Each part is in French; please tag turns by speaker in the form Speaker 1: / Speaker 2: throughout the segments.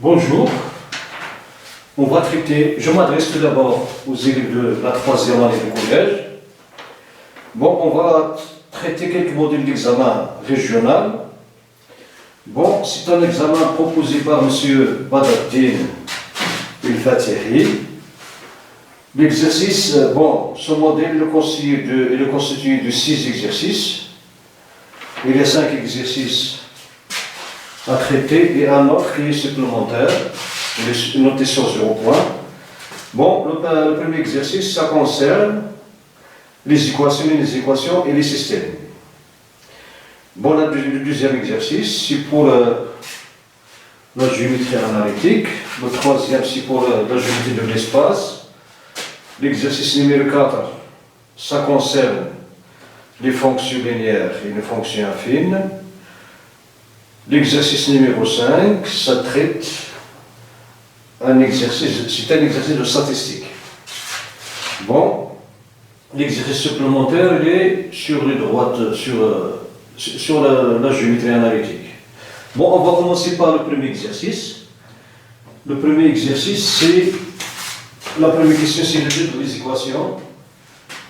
Speaker 1: Bonjour, on va traiter, je m'adresse tout d'abord aux élèves de la troisième année du collège. Bon, on va traiter quelques modules d'examen régional. Bon, c'est un examen proposé par M. Badreddine El-Fatihi. L'exercice, bon, ce modèle est constitué de 6 exercices. Il y a 5 exercices à traiter et un autre qui est supplémentaire, il est noté sur 0 point. Bon, le premier exercice, ça concerne les équations et les systèmes. Bon, le deuxième exercice, c'est pour la géométrie analytique. Le troisième, c'est pour la géométrie de l'espace. L'exercice numéro 4, ça concerne les fonctions linéaires et les fonctions affines. L'exercice numéro 5, ça traite c'est un exercice de statistique. Bon, l'exercice supplémentaire, il est sur les droites, sur la géométrie analytique. Bon, on va commencer par le premier exercice. Le premier exercice, c'est la première question, c'est le jeu des équations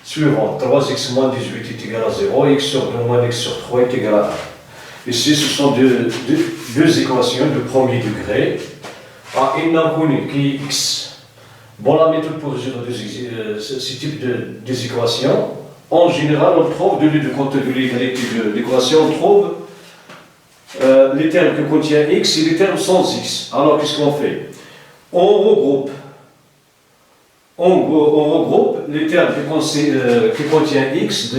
Speaker 1: suivantes. 3x moins 18 est égal à 0, x sur 2 moins x sur 3 est égal à 1. Ici, ce sont deux équations de premier degré. Une inconnue qui est x. Bon, la méthode pour résoudre ce type d'équations, en général, on trouve de côté de l'égalité de l'équation, on trouve les termes que contient x et les termes sans x. Alors, qu'est-ce qu'on fait? On regroupe les termes qui contiennent x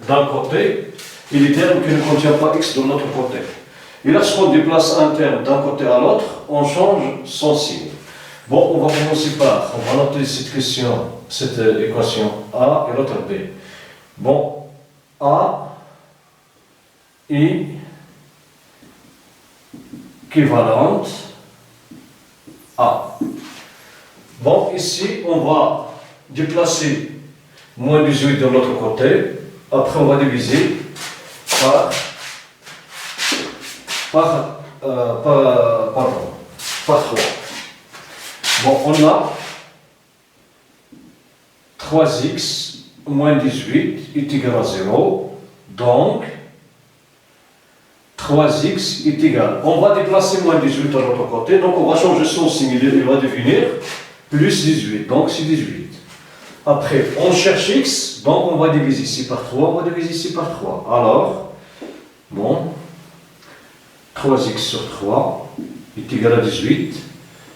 Speaker 1: d'un côté et les termes qui ne contiennent pas x de l'autre côté. Et lorsqu'on déplace un terme d'un côté à l'autre, on change son signe. Bon, on va commencer par, on va noter cette équation A et l'autre B. Bon, A est équivalente A. Bon, ici, on va déplacer moins 18 de l'autre côté. Après, on va diviser par 3. Bon, on a 3x moins 18 est égal à 0. Donc, 3x est égal. On va déplacer moins 18 de l'autre côté. Donc, on va changer son signe. Il va devenir plus 18. Donc, c'est 18. Après, on cherche x. Donc, on va diviser ici par 3. On va diviser ici par 3. Alors, bon, 3x sur 3 est égal à 18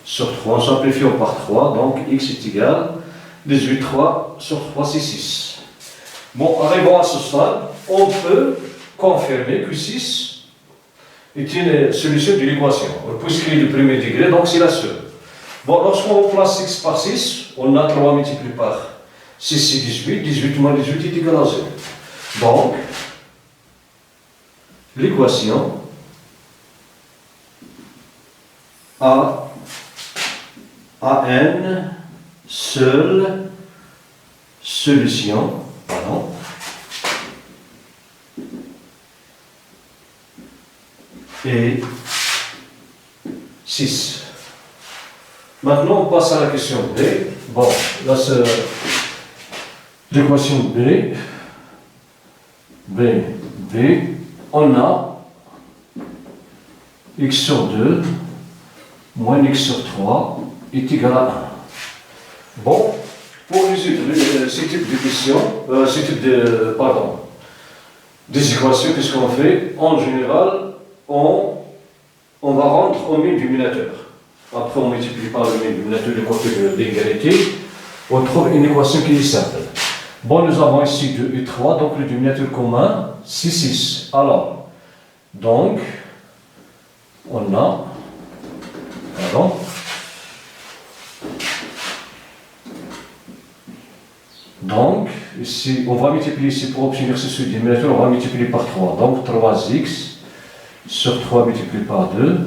Speaker 1: sur 3, en simplifiant par 3, donc x est égal 18, 3 sur 3, c'est 6. Bon, arrivant à ce stade, on peut confirmer que 6 est une solution de l'équation, puisqu'il est du premier degré, donc c'est la seule. Bon, lorsqu'on remplace x par 6, on a 3 multiplié par 6, c'est 18, 18 moins 18 est égal à 0. Donc, l'équation A n seule solution, et 6. Maintenant, on passe à la question B. Bon, là c'est l'équation B. On a x sur 2 moins x sur 3 est égal à 1. Bon, pour résoudre ce type de question, des équations, qu'est-ce qu'on fait? En général, on va rendre au dénominateur. Après, on multiplie par le dénominateur du côté de l'égalité, on trouve une équation qui est simple. Bon, nous avons ici 2 et 3, donc le dénominateur commun, c'est 6. Alors, donc, on a, donc, ici, on va multiplier ici pour obtenir ce dénominateur, on va multiplier par 3. Donc, 3x sur 3 multiplié par 2,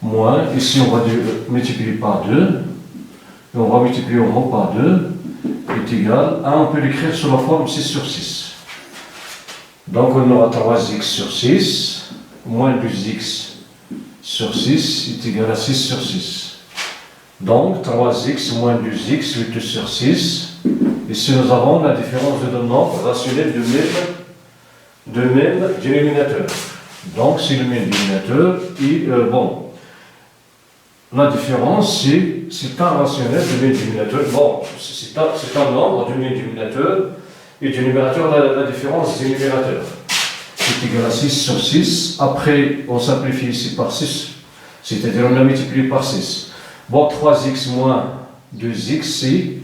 Speaker 1: moins, ici, on va multiplier par 2, et on va multiplier au moins par 2, est égal à, on peut l'écrire sous la forme 6 sur 6. Donc, on aura 3x sur 6, moins 2x sur 6 est égal à 6 sur 6. Donc 3x moins 2x, 8 sur 6. Ici nous avons la différence de deux nombres rationnels de même dénominateur. Donc c'est le même dénominateur et bon, la différence c'est un rationnel de même dénominateur. Bon, c'est un nombre de même dénominateur et du numérateur la différence du numérateur. C'est égal à 6 sur 6. Après on simplifie ici par 6, c'est-à-dire on l'a multiplié par 6. Bon, 3x moins 2x c'est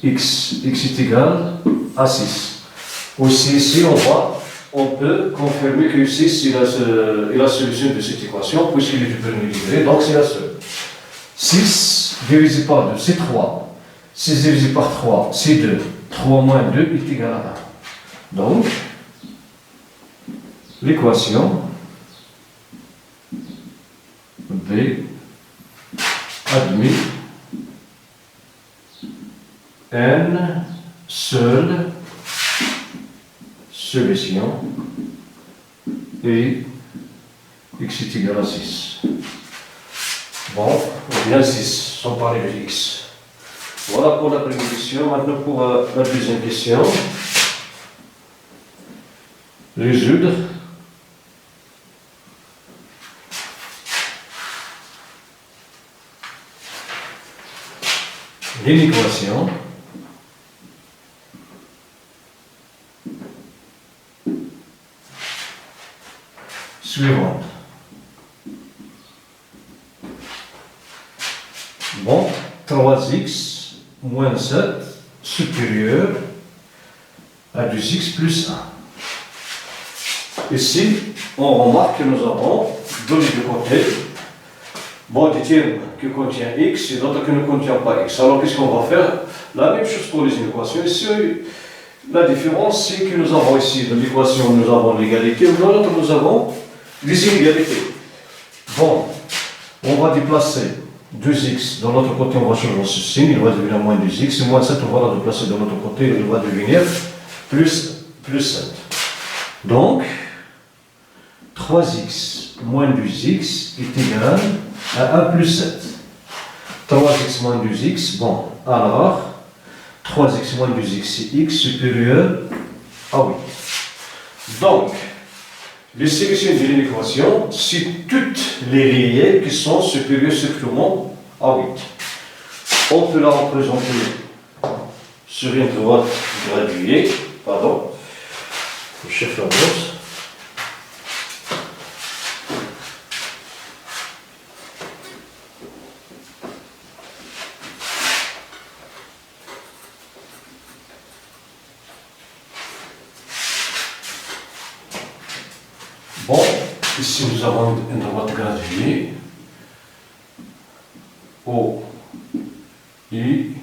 Speaker 1: x est égal à 6. Aussi ici on peut confirmer que 6 est la solution de cette équation puisqu'il est du premier degré, donc c'est la seule. 6 divisé par 2 c'est 3. 6 divisé par 3 c'est 2. 3 moins 2 est égal à 1. Donc l'équation B admet une seule solution et x est égal à 6. Bon, on vient 6, sans parler de x. Voilà pour la première question. Maintenant pour la deuxième question. Résoudre l'équation suivante. Bon, 3x moins 7 supérieur à 2x plus 1. Ici, on remarque que nous avons de les deux côtés des termes qui contiennent x et d'autres qui ne contiennent pas x. Alors qu'est-ce qu'on va faire? La même chose pour les équations. Ici, la différence, c'est que nous avons ici, dans l'équation, nous avons l'égalité, dans l'autre, nous avons les inégalités. Bon, on va déplacer 2x, dans l'autre côté, on va changer ce signe, il va devenir moins 2x, et moins 7, on va la déplacer de l'autre côté, il va devenir plus 7. Donc, 3x moins 2x est égal à 1 plus 7. 3x moins 2x, bon, alors, 3x moins 2x, c'est x supérieur à 8. Donc, les solutions de l'équation, c'est toutes les réels qui sont supérieurs strictement à 8. On peut la représenter sur une droite graduée, pardon, le chef la brosse. Bon, ici nous avons une droite graduée, O, I,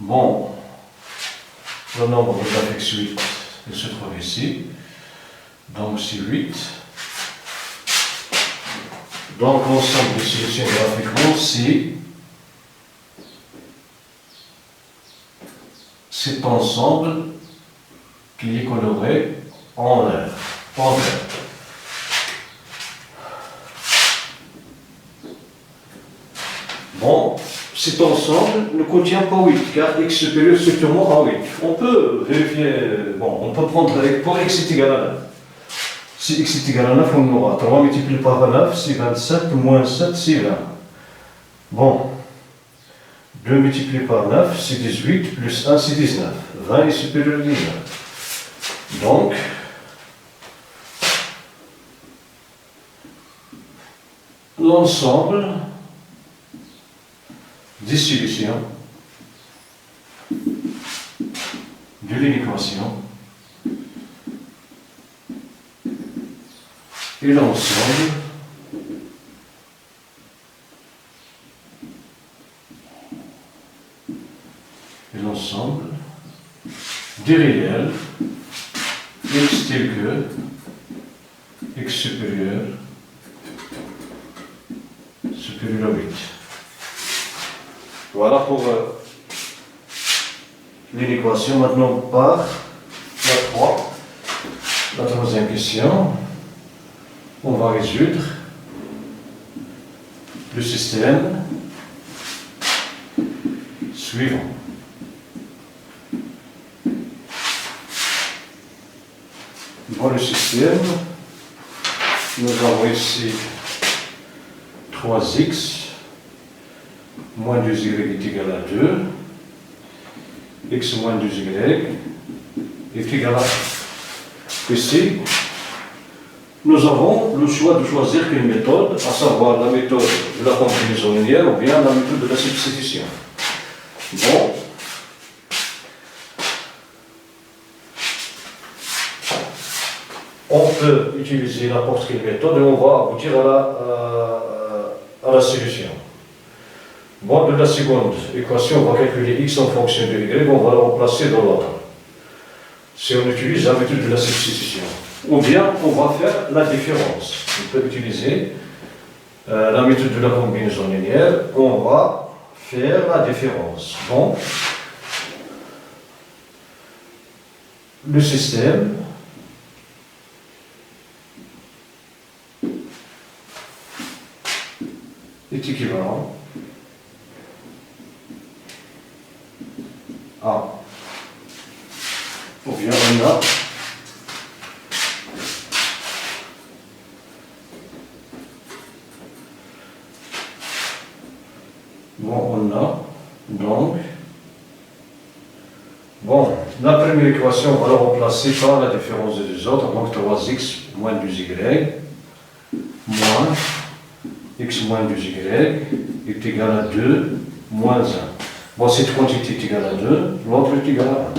Speaker 1: bon, le nombre de l'axe 8, il se trouve ici, donc c'est 8. Donc l'ensemble des solutions graphiquement, c'est cet ensemble qui est coloré en vert. Bon, cet ensemble ne contient pas 8, car x supérieur strictement à 8. On peut vérifier, bon, on peut prendre pour x est égal à 9. Si x est égal à 9, on aura 3 multiplié par 9, c'est 27, moins 7, c'est 20. Bon. 2 multiplié par 9, c'est 18, plus 1, c'est 19. 20 est supérieur à 19. Donc, l'ensemble des solutions de l'équation et l'ensemble des réels x tel que x supérieur à 8. Voilà pour l'équation. Maintenant on part définition, on va résoudre le système suivant. Dans le système, nous avons ici 3x moins 2y est égal à 2, x moins 2y est égal à 1. Ici, nous avons le choix de choisir une méthode, à savoir la méthode de la combinaison linéaire ou bien la méthode de la substitution. Bon. On peut utiliser n'importe quelle méthode et on va aboutir à la solution. Bon, de la seconde équation, on va calculer x en fonction de y, on va le remplacer dans l'autre. Si on utilise la méthode de la substitution. Ou bien, on va faire la différence. On peut utiliser la méthode de la combinaison linéaire, on va faire la différence. Bon, le système est équivalent à, ou bien on a donc, la première équation, on va la remplacer par la différence des deux autres, donc 3x moins 2y moins x moins 2y est égal à 2 moins 1. Bon, cette quantité est égale à 2, l'autre est égal à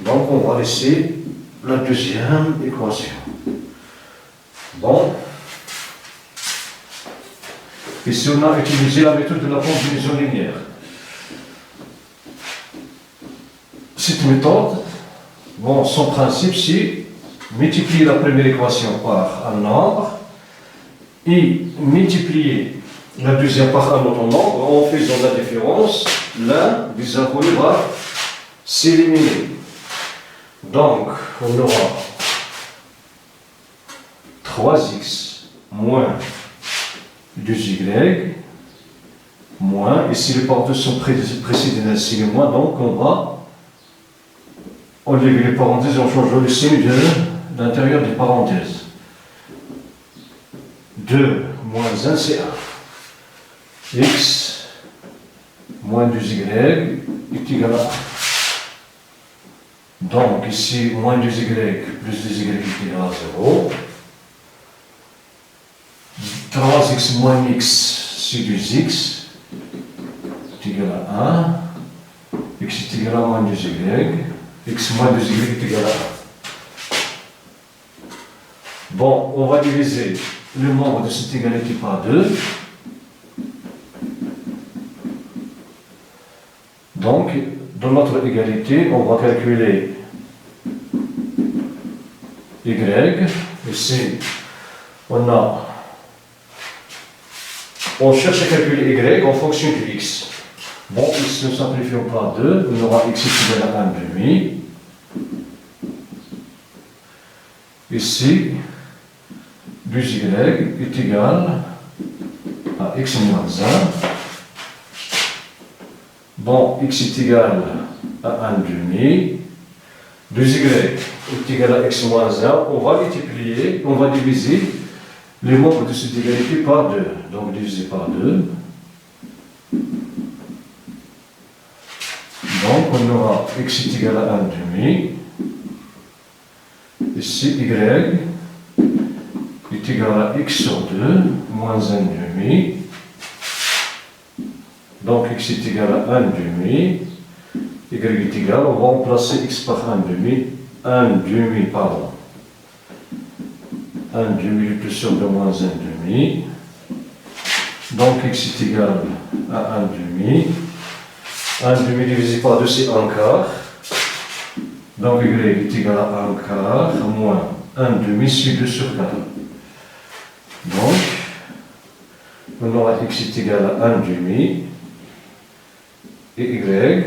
Speaker 1: 1. Donc, on va laisser la deuxième équation. Bon. Ici, on a utilisé la méthode de la combinaison linéaire. Cette méthode, bon, son principe, c'est multiplier la première équation par un nombre et multiplier la deuxième par un autre nombre en faisant la différence. L'un des inconnus va s'éliminer. Donc, on aura 3x moins 2y moins, ici les parenthèses sont précédées d'un signe moins, donc on va enlever les parenthèses en changeant le signe de l'intérieur des parenthèses. 2 moins 1, c'est 1. X moins 2y est égal à 1. Donc ici, moins 2y plus 2y est égal à 0. 3x moins x, c'est 2x, est égal à 1. X est égal à moins 2y. X moins 2y est égal à 1. Bon, on va diviser le nombre de cette égalité par 2. Donc, dans notre égalité, on va calculer y. Ici, on cherche à calculer y en fonction de x. Bon, ici, nous simplifions par 2. On aura x est égal à 1 demi. Ici, 2y est égal à x moins 1. Bon, x est égal à 1 demi. 2y est égal à x moins 1. On va multiplier, on va diviser les membres de cette égalité par 2. Donc, divisé par 2. Donc, on aura x est égal à 1 demi. Ici, y est égal à x sur 2, moins 1 demi. Donc, x est égal à 1 demi. Y est égal, on va remplacer x par 1 demi. 1 demi, pardon. 1 demi, le plus sûr de moins 1 demi. Donc, x est égal à 1 demi. 1 demi divisé par 2, c'est 1 quart. Donc, y est égal à 1 quart, moins 1 demi, c'est 2 sur 4. Donc, on aura x est égal à 1 demi. Et y,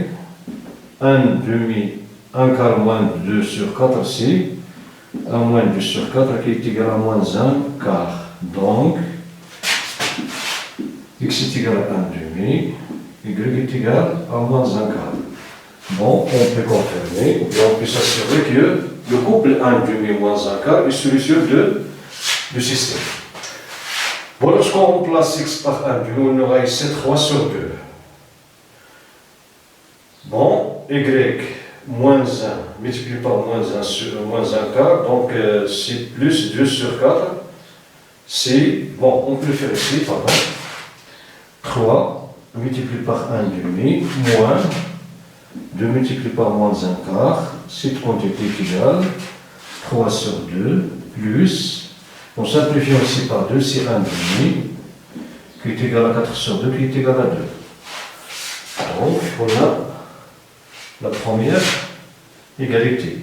Speaker 1: 1 demi, 1 quart moins 2 sur 4, c'est 1 moins 2 sur 4 qui est égal à moins 1 quart. Donc, x est égal à 1 demi, y est égal à moins 1 quart. Bon, on peut confirmer, et on peut s'assurer que le couple 1 demi moins 1 quart est solution du système. Bon, lorsqu'on remplace x par 1 demi, on aura ici 3 sur 2. Bon, y moins 1 multiplié par moins 1 sur moins 1 quart, donc c'est plus 2 sur 4. C'est, bon, on peut le faire ici, pardon. 3 multiplié par 1 demi moins 2 multiplié par moins 1 quart, cette quantité est égale 3 sur 2 plus, on simplifie aussi par 2, c'est 1 demi, qui est égal à 4 sur 2, qui est égal à 2. Donc, on a la première égalité.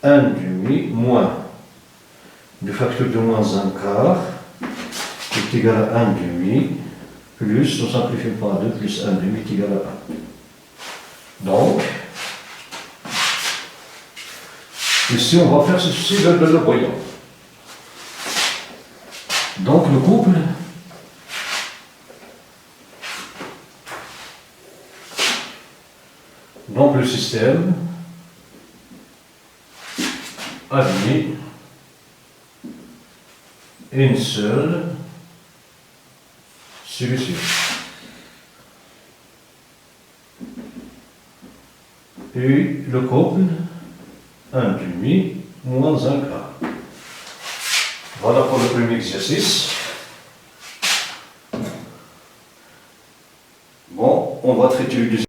Speaker 1: 1 demi moins du facteur de moins 1 quart, qui est égal à 1 demi, plus, on simplifie par 2, plus 1 demi est égal à 1. Donc, ici on va faire ceci le voyant. Donc le couple donc le système admet une seule solution. Et le couple 1 demi moins 1 quart. Voilà pour le premier exercice. Bon, on va traiter le deuxième.